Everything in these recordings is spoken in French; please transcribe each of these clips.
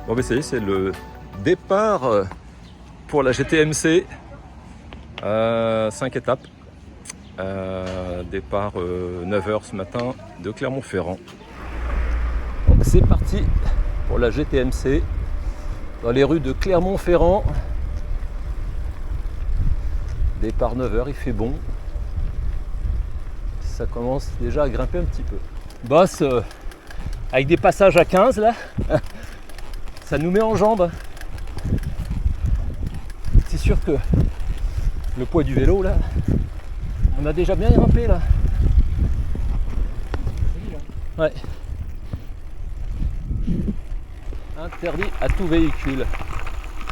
Bon ben ça y est, c'est le départ pour la GTMC. 5 étapes. Départ 9h ce matin de Clermont-Ferrand. Bon, c'est parti pour la GTMC dans les rues de Clermont-Ferrand. Départ 9h, il fait bon. Ça commence déjà à grimper un petit peu. Bosse avec des passages à 15 là. Ça nous met en jambes. C'est sûr que le poids du vélo là, on a déjà bien grimpé là. Ouais. Interdit à tout véhicule.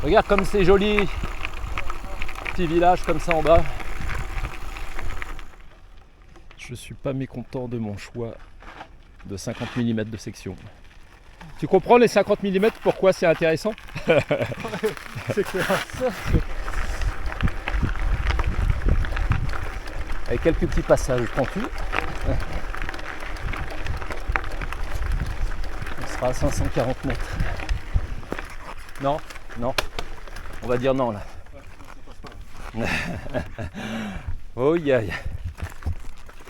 Regarde comme c'est joli. Petit village comme ça en bas. Je suis pas mécontent de mon choix de 50 mm de section. Tu comprends les 50 mm pourquoi c'est intéressant? C'est clair. Avec quelques petits passages pentus. On sera à 540 mètres. Non, non. On va dire non là. Oh yeah.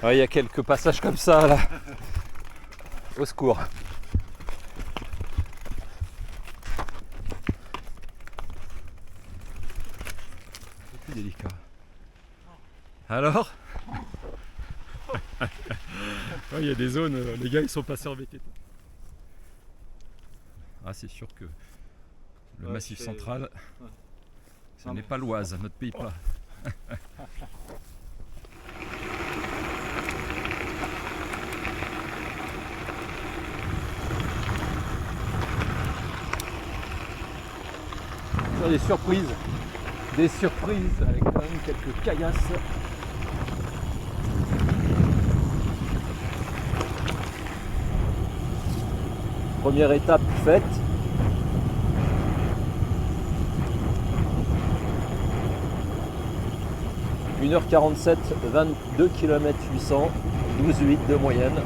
Il y a quelques passages comme ça là. Au secours. C'est plus délicat. Alors? Il y a des zones, les gars ils sont passés en VTT. Ah, c'est sûr que le Massif central, ce n'est pas l'Oise, notre pays plat. Des surprises avec quand même quelques caillasses. Première étape faite. « 1h47, 22 km 800, 12,8 de moyenne. »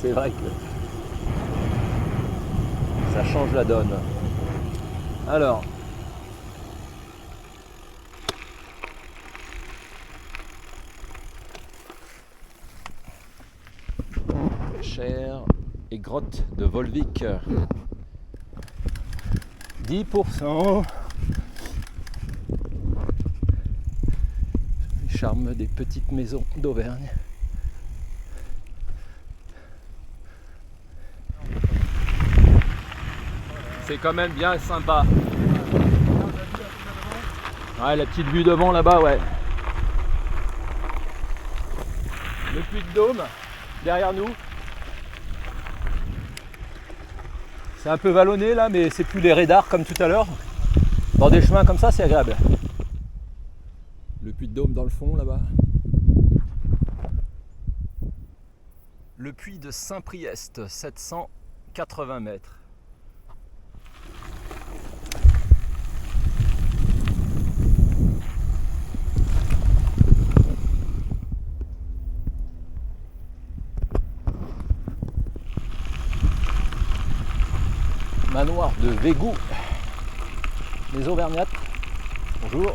C'est vrai que ça change la donne. Alors, Cher et grotte de Volvic, 10%. Les charmes des petites maisons d'Auvergne. C'est quand même bien sympa. Ouais, la petite vue devant là-bas, ouais. Le Puy-de-Dôme derrière nous. C'est un peu vallonné là, mais c'est plus les radars comme tout à l'heure. Dans des chemins comme ça, c'est agréable. Le Puy-de-Dôme dans le fond là-bas. Le puits de Saint-Priest, 780 mètres. Manoir de Végou, les Auvergnates. Bonjour.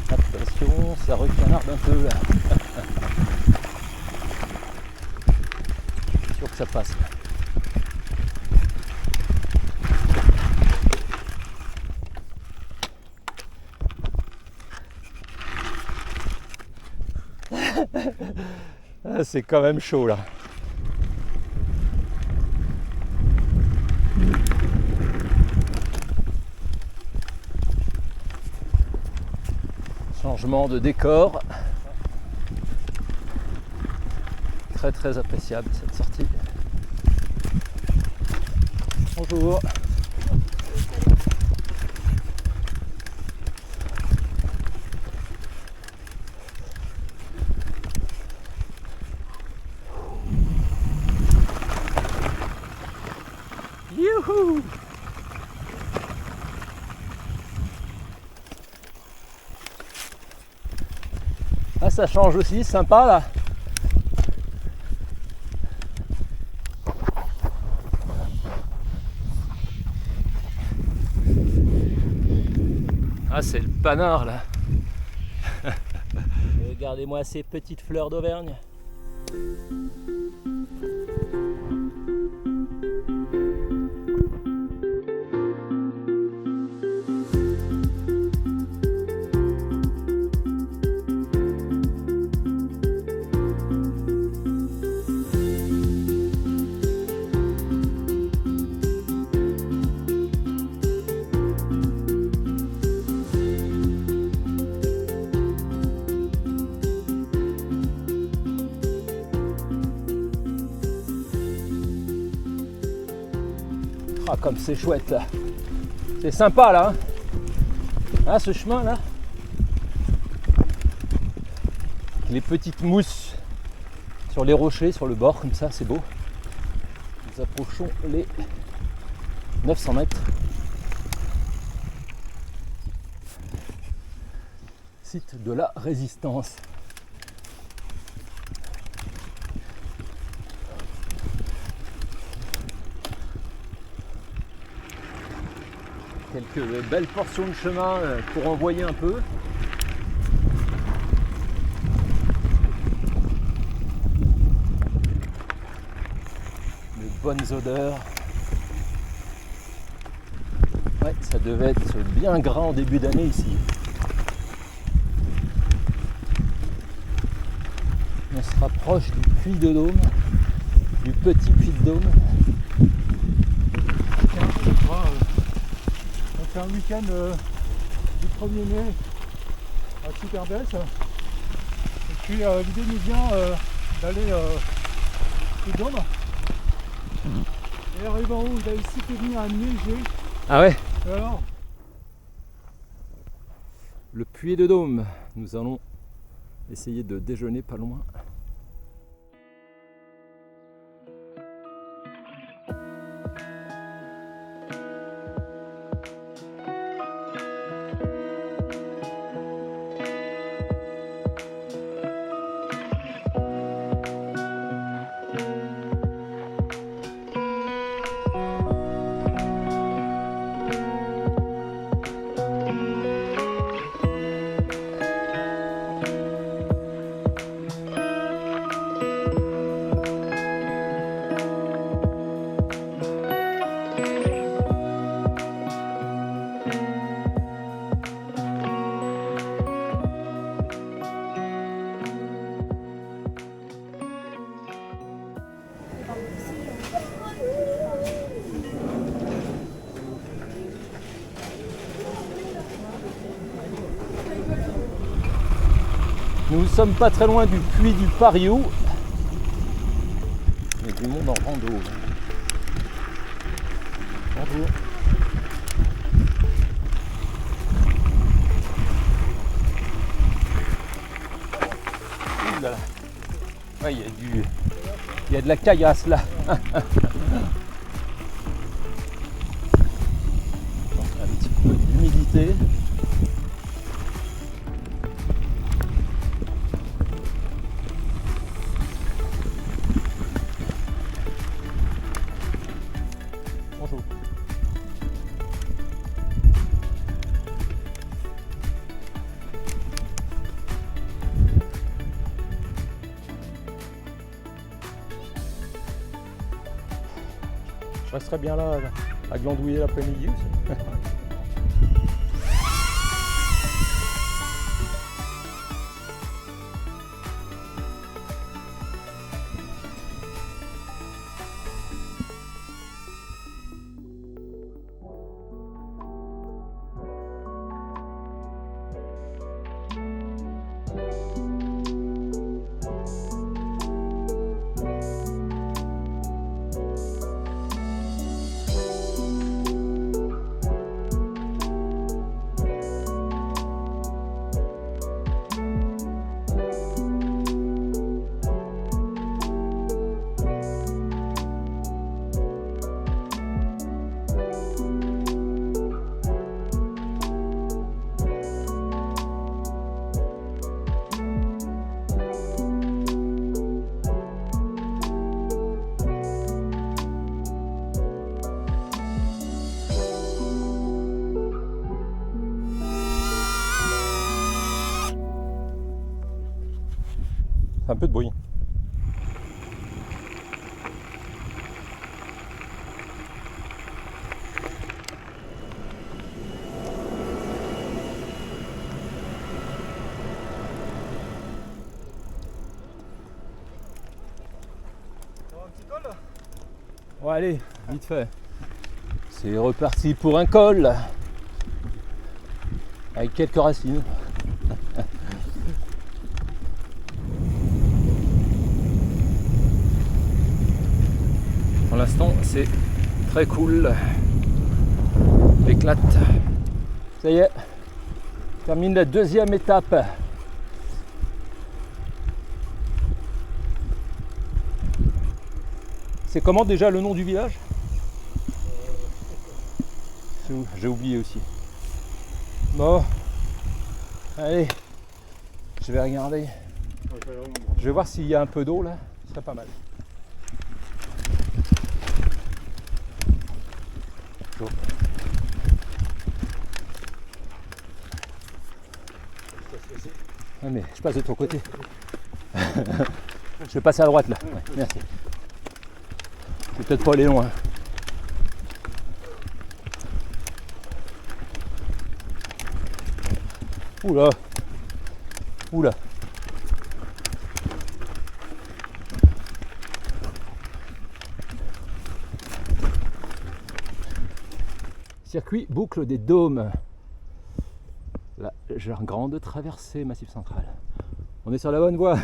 Attention, ça recanarde un peu là. Je suis sûr que ça passe. C'est quand même chaud là. Changement de décor. Très très appréciable cette sortie. Bonjour. Youhou! Ah, ça change aussi, sympa là. Ah, c'est le panard là. Regardez-moi ces petites fleurs d'Auvergne. Ah, comme c'est chouette là. C'est sympa là. Ah, ce chemin là. Les petites mousses sur les rochers, sur le bord, comme ça, c'est beau. Nous approchons les 900 mètres. Site de la Résistance. Quelques belles portions de chemin pour envoyer un peu. De bonnes odeurs. Ouais, ça devait être bien gras en début d'année ici. On se rapproche du puits de Dôme, du petit puits de Dôme. On fait un week-end du 1er mai à Superbès. Et puis l'idée nous vient d'aller au Dôme. Et arrivé en haut, il a ici fini à neiger. Ah ouais? Et alors? Le puits de Dôme. Nous allons essayer de déjeuner pas loin. Nous ne sommes pas très loin du puits du Pariou. Il y a du monde en rando. Bonjour. Ouh là là. Ouais, il y a de la caillasse là. Un petit peu d'humidité. Bonjour. Je resterai bien là à glandouiller l'après-midi aussi. fait un peu de bruit. Un petit col là. Bon allez, vite fait. C'est reparti pour un col. Avec quelques racines. Pour l'instant, c'est très cool. L'éclate. Ça y est, je termine la deuxième étape. C'est comment déjà le nom du village? J'ai oublié aussi. Bon, allez, je vais regarder. Je vais voir s'il y a un peu d'eau là, ce serait pas mal. Chaud. Ouais, mais je passe de ton côté. Je vais passer à droite là. Ouais, merci. Je vais peut-être pas aller loin. Oula. Oula. Circuit boucle des Dômes. La grande traversée Massif Central. On est sur la bonne voie.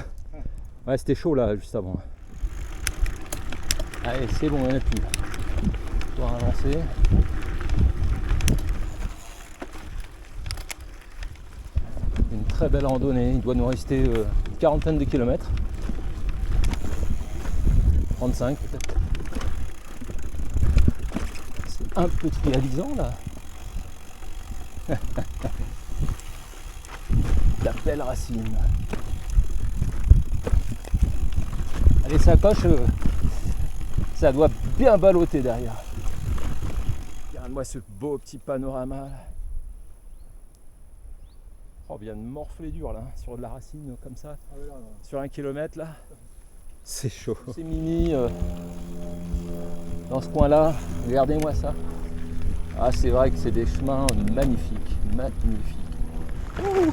Ouais, c'était chaud là juste avant. Allez, c'est bon, on en a plus. On va avancer. Une très belle randonnée. Il doit nous rester une quarantaine de kilomètres. 35 peut-être. C'est un peu trialisant là. La belle racine. Allez, ça coche. Ça doit bien balloter derrière. Regarde-moi ce beau petit panorama là. Oh, on vient de morfler dur là, sur de la racine comme ça. Ah oui, là. Sur 1 kilomètre là. C'est chaud. C'est mini dans ce coin là. Regardez-moi ça. Ah, c'est vrai que c'est des chemins magnifiques. Magnifiques. Ouh.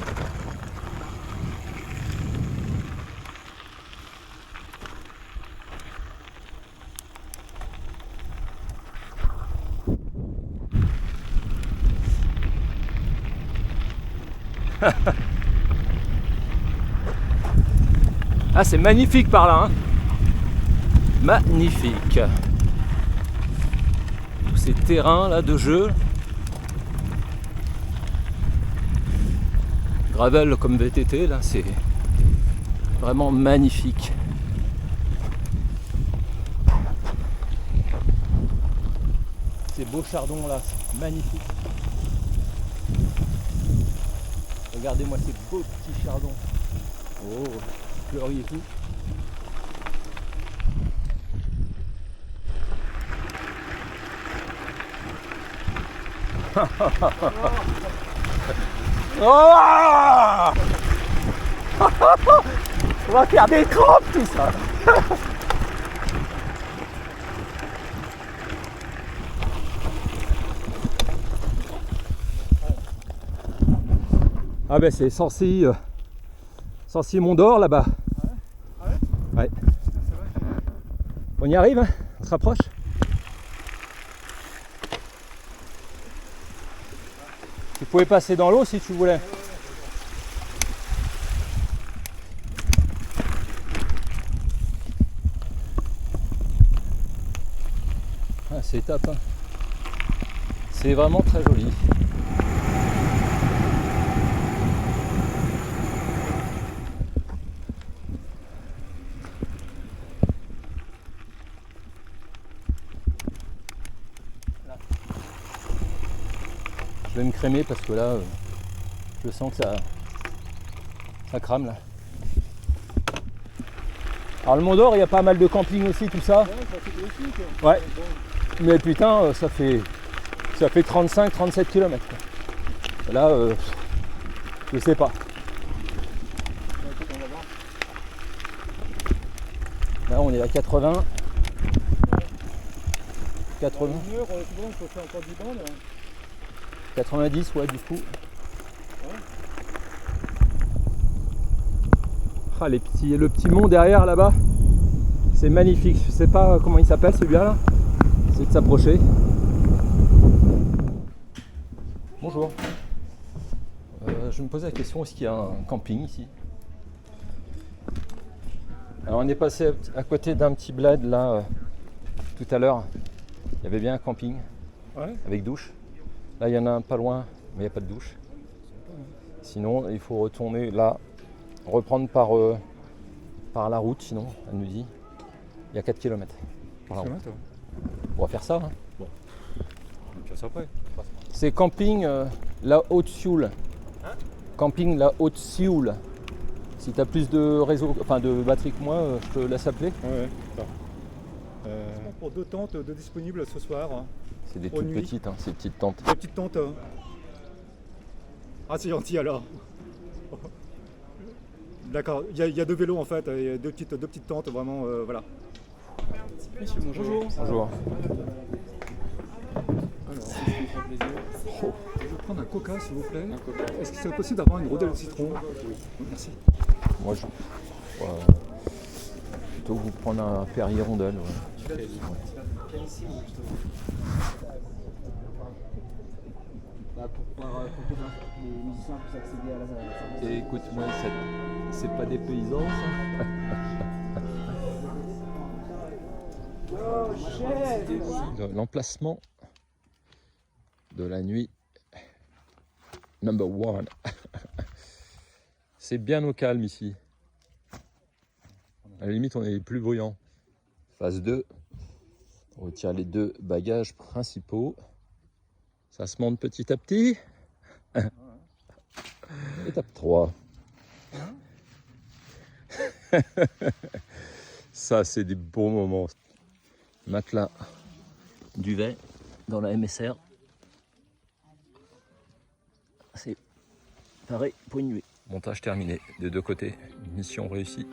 Ah, c'est magnifique par là, hein. Magnifique. Tous ces terrains là de jeu. Gravel comme VTT là, c'est vraiment magnifique. Ces beaux chardons là, c'est magnifique. Regardez-moi ces beaux petits chardons. Oh, fleuris et tout. Oh. On va faire des crampes tout ça. Ah ben c'est Sancy Mont d'Or là-bas. Ah ouais? Ouais. On y arrive, hein? On se rapproche. Tu pouvais passer dans l'eau si tu voulais. Ah, c'est top, hein. C'est vraiment très joli. Je vais me crémer parce que là, je sens que ça crame là. Alors le Mont d'Or, il y a pas mal de camping aussi, tout ça. Ouais, ça fait aussi, quoi. Ouais. Mais putain, ça fait 35-37 km. Là, je sais pas. Là on est à 80. 80. Une heure, souvent, il faut faire encore 10 bandes. 90, ouais, du coup. Ah, le petit mont derrière là-bas, c'est magnifique. Je sais pas comment il s'appelle celui-là. C'est de s'approcher. Bonjour. Je me posais la question, est-ce qu'il y a un camping ici? Alors on est passé à côté d'un petit bled là tout à l'heure. Il y avait bien un camping avec douche. Là il y en a un pas loin, mais il n'y a pas de douche. Sinon il faut retourner là, reprendre par la route, sinon elle nous dit. Il y a 4 km. On va faire ça. Hein. Bon. On va faire ça après. C'est camping la Haute-Sioule. Camping la Haute-Sioule. Si tu as plus de réseau, enfin de batterie que moi, je te laisse appeler. Ouais, ça. Pour 2 tentes de disponibles ce soir. C'est des toutes petites, hein, ces petites tentes. Des petites tentes. Ah, c'est gentil alors. D'accord, il y a 2 vélos en fait, il y a deux petites tentes, vraiment, voilà. Monsieur, bonjour. Bonjour. Alors, je vais prendre un coca s'il vous plaît. Est-ce que c'est possible d'avoir une rondelle de citron? Oui. Merci. Moi je plutôt vous prendre un Perrier rondelle. Ouais. Pour que les musiciens puissent accéder à la Et écoute-moi, c'est pas des paysans ça? L'emplacement de la nuit number 1. C'est bien au calme ici. À la limite, on est les plus bruyants. Phase 2. On retire les 2 bagages principaux. Ça se monte petit à petit. Étape 3. Ça, c'est des beaux moments. Matelas, duvet dans la MSR. C'est pareil pour une nuit. Montage terminé des 2 côtés. Mission réussie.